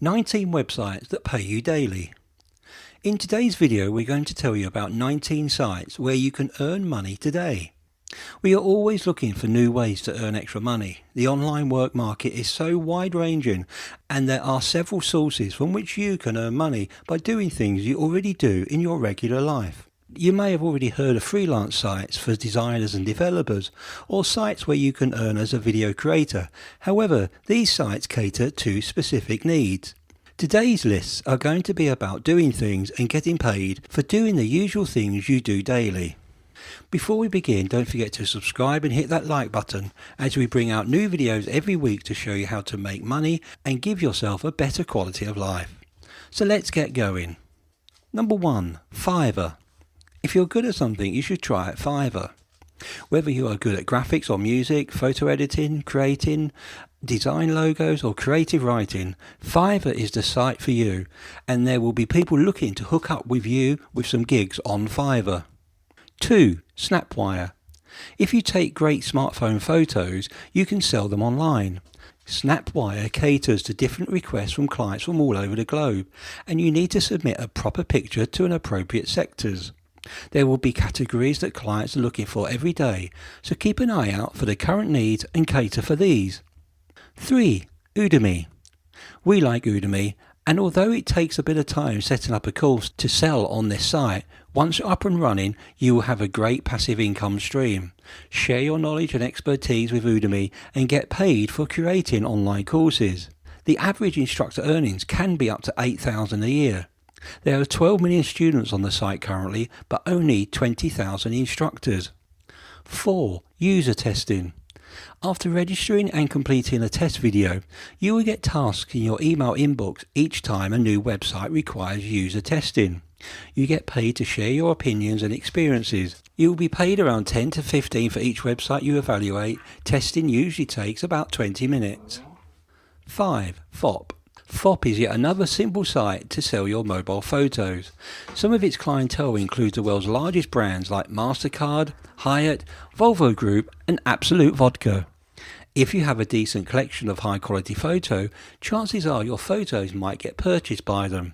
19 websites that pay you daily. In today's video we're going to tell you about 19 sites where you can earn money today. We are always looking for new ways to earn extra money. The online work market is so wide-ranging and there are several sources from which you can earn money by doing things you already do in your regular life. You may have already heard of freelance sites for designers and developers, or sites where you can earn as a video creator. However, these sites cater to specific needs. Today's lists are going to be about doing things and getting paid for doing the usual things you do daily. Before we begin, don't forget to subscribe and hit that like button, as we bring out new videos every week to show you how to make money and give yourself a better quality of life. So let's get going. Number 1. Fiverr. If you're good at something, you should try at Fiverr. Whether you are good at graphics or music, photo editing, creating, design logos or creative writing, Fiverr is the site for you, and there will be people looking to hook up with you with some gigs on Fiverr. 2. Snapwire. If you take great smartphone photos, you can sell them online. Snapwire caters to different requests from clients from all over the globe, and you need to submit a proper picture to an appropriate sectors. There will be categories that clients are looking for every day, so keep an eye out for the current needs and cater for these. 3. UDEMY. We like UDEMY, and although it takes a bit of time setting up a course to sell on this site, once you're up and running, you will have a great passive income stream. Share your knowledge and expertise with UDEMY and get paid for creating online courses. The average instructor earnings can be up to $8,000 a year. There are 12 million students on the site currently, but only 20,000 instructors. 4. User testing. After registering and completing a test video, you will get tasks in your email inbox each time a new website requires user testing. You get paid to share your opinions and experiences. You will be paid around 10 to 15 for each website you evaluate. Testing usually takes about 20 minutes. 5. FOP. FOP is yet another simple site to sell your mobile photos. Some of its clientele includes the world's largest brands like MASTERCARD, HYATT, Volvo Group and Absolute Vodka. If you have a decent collection of high quality photo, chances are your photos might get purchased by them.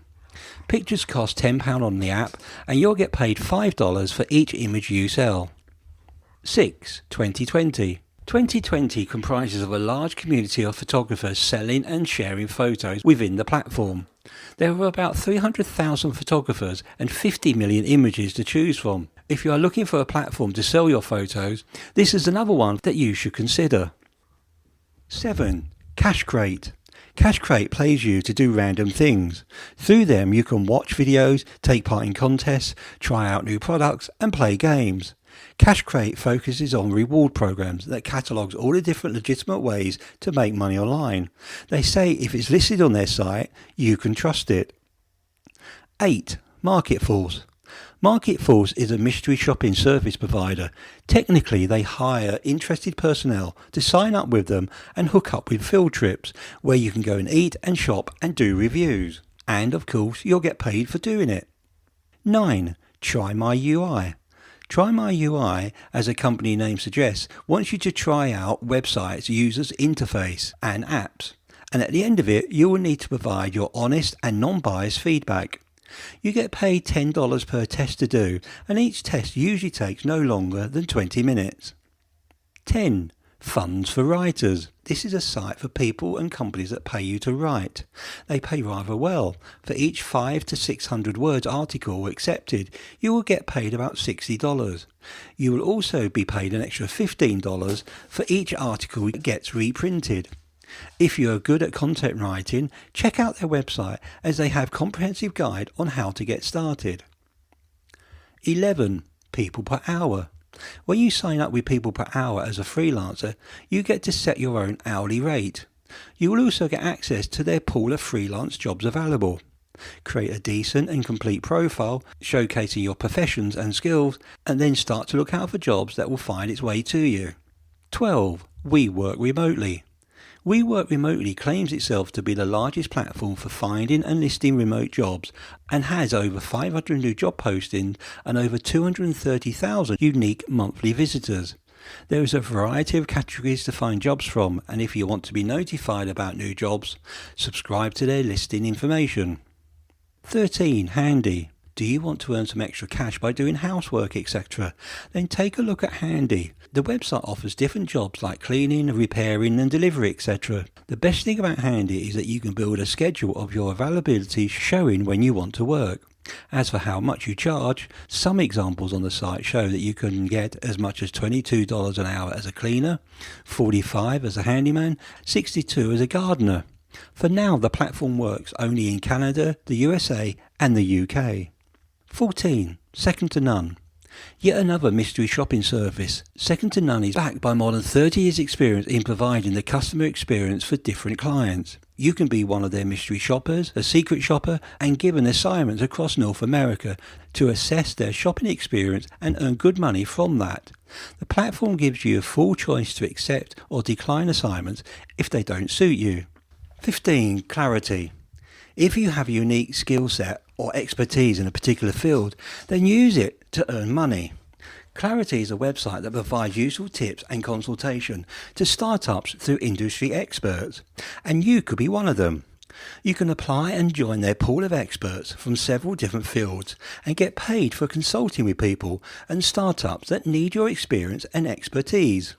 Pictures cost £10 on the app and you'll get paid $5 for each image you sell. 6. 2020. 2020 comprises of a large community of photographers selling and sharing photos within the platform. There are about 300,000 photographers and 50 million images to choose from. If you are looking for a platform to sell your photos, this is another one that you should consider. 7. Cash Crate. Cash Crate pays you to do random things. Through them you can watch videos, take part in contests, try out new products and play games. Cash Crate focuses on reward programs that catalogues all the different legitimate ways to make money online. They say if it's listed on their site, you can trust it. 8. MarketForce. MarketForce is a mystery shopping service provider. Technically, they hire interested personnel to sign up with them and hook up with field trips where you can go and eat and shop and do reviews. And of course, you'll get paid for doing it. 9. Try My UI. Try My UI, as a company name suggests, wants you to try out websites, users' interface and apps. And at the end of it, you will need to provide your honest and non-biased feedback. You get paid $10 per test to do, and each test usually takes no longer than 20 minutes. 10. Funds for Writers. This is a site for people and companies that pay you to write. They pay rather well. For each 500 to 600 words article accepted, you will get paid about $60. You will also be paid an extra $15 for each article that gets reprinted. If you are good at content writing, check out their website as they have a comprehensive guide on how to get started. 11. People per hour. When you sign up with People Per Hour as a freelancer, you get to set your own hourly rate. You will also get access to their pool of freelance jobs available. Create a decent and complete profile showcasing your professions and skills, and then start to look out for jobs that will find its way to you. 12. We Work Remotely. We Work Remotely claims itself to be the largest platform for finding and listing remote jobs and has over 500 new job postings and over 230,000 unique monthly visitors. There is a variety of categories to find jobs from, and if you want to be notified about new jobs, subscribe to their listing information. 13. Handy. Do you want to earn some extra cash by doing housework, etc.? Then take a look at Handy. The website offers different jobs like cleaning, repairing and delivery, etc. The best thing about Handy is that you can build a schedule of your availability showing when you want to work. As for how much you charge, some examples on the site show that you can get as much as $22 an hour as a cleaner, $45 as a handyman, $62 as a gardener. For now, the platform works only in Canada, the USA and the UK. 14. Second to none. Yet another mystery shopping service. Second to none is backed by more than 30 years experience in providing the customer experience for different clients. You can be one of their mystery shoppers, a secret shopper, and given assignments across North America to assess their shopping experience and earn good money from that. The platform gives you a full choice to accept or decline assignments if they don't suit you. 15. Clarity. If you have a unique skill set or expertise in a particular field, then use it to earn money. Clarity is a website that provides useful tips and consultation to startups through industry experts, and you could be one of them. You can apply and join their pool of experts from several different fields and get paid for consulting with people and startups that need your experience and expertise.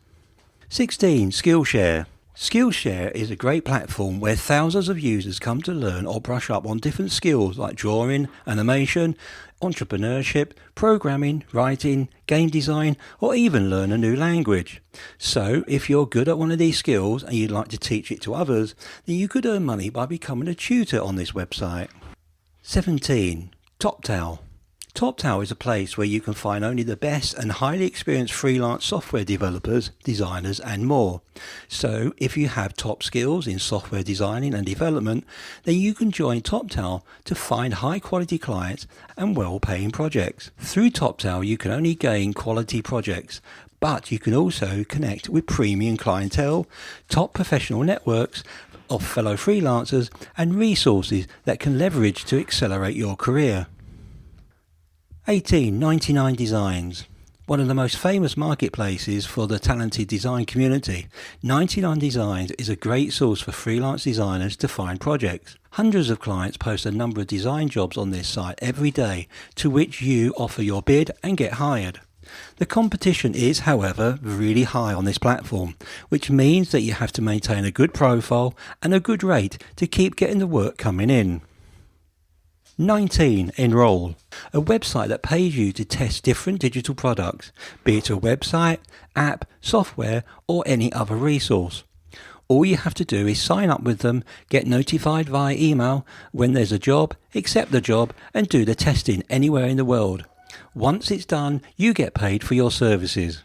16. Skillshare. Skillshare is a great platform where thousands of users come to learn or brush up on different skills like drawing, animation, entrepreneurship, programming, writing, game design, or even learn a new language. So, if you're good at one of these skills and you'd like to teach it to others, then you could earn money by becoming a tutor on this website. 17. TopTal. TopTal is a place where you can find only the best and highly experienced freelance software developers, designers and more. So if you have top skills in software designing and development, then you can join TopTal to find high quality clients and well-paying projects. Through TopTal you can only gain quality projects, but you can also connect with premium clientele, top professional networks of fellow freelancers and resources that can leverage to accelerate your career. 18. 99 Designs. One of the most famous marketplaces for the talented design community, 99 Designs is a great source for freelance designers to find projects. Hundreds of clients post a number of design jobs on this site every day, to which you offer your bid and get hired. The competition is, however, really high on this platform, which means that you have to maintain a good profile and a good rate to keep getting the work coming in. 19. Enroll. A website that pays you to test different digital products, be it a website, app, software or any other resource. All you have to do is sign up with them, get notified via email when there's a job, accept the job and do the testing anywhere in the world. Once it's done, you get paid for your services.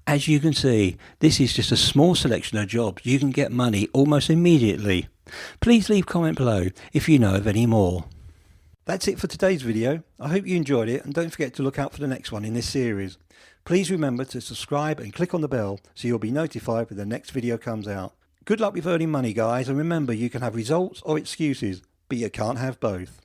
As you can see, this is just a small selection of jobs. You can get money almost immediately. Please leave a comment below if you know of any more. That's it for today's video. I hope you enjoyed it and don't forget to look out for the next one in this series. Please remember to subscribe and click on the bell so you'll be notified when the next video comes out. Good luck with earning money guys, and remember you can have results or excuses, but you can't have both.